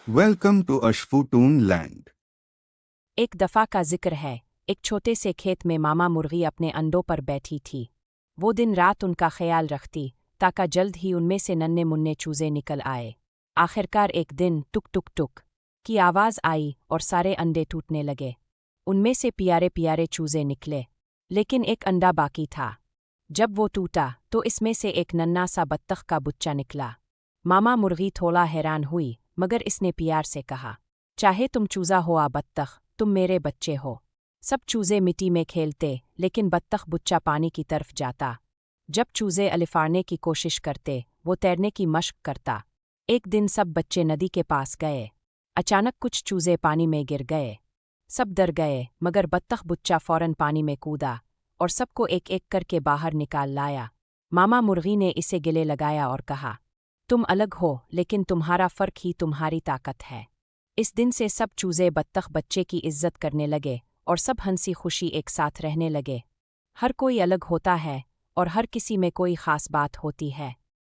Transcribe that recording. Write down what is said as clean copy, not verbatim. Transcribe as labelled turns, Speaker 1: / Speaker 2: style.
Speaker 1: Welcome to Ashfutoon Land.
Speaker 2: एक दफ़ा का जिक्र है, एक छोटे से खेत में मामा मुर्गी अपने अंडों पर बैठी थी। वो दिन रात उनका ख्याल रखती, ताकि जल्द ही उनमें से नन्हे मुन्ने चूजे निकल आए। आखिरकार एक दिन टुक टुक टुक की आवाज़ आई और सारे अंडे टूटने लगे। उनमें से प्यारे प्यारे चूजे निकले, लेकिन एक अंडा बाकी था। जब वो टूटा तो इसमें से एक नन्हा सा बत्तख का बच्चा निकला। मामा मुर्गी थोड़ा हैरान हुई, मगर इसने प्यार से कहा, चाहे तुम चूजा हो या बत्तख, तुम मेरे बच्चे हो। सब चूजे मिट्टी में खेलते, लेकिन बत्तख बच्चा पानी की तरफ जाता। जब चूजे अलिफाड़ने की कोशिश करते, वो तैरने की मशक करता। एक दिन सब बच्चे नदी के पास गए। अचानक कुछ चूजे पानी में गिर गए। सब डर गए, मगर बत्तख बच्चा फौरन पानी में कूदा और सबको एक एक करके बाहर निकाल लाया। मामा मुर्गी ने इसे गले लगाया और कहा, तुम अलग हो, लेकिन तुम्हारा फ़र्क ही तुम्हारी ताकत है। इस दिन से सब चूजे बत्तख बच्चे की इज्जत करने लगे और सब हंसी खुशी एक साथ रहने लगे। हर कोई अलग होता है और हर किसी में कोई ख़ास बात होती है।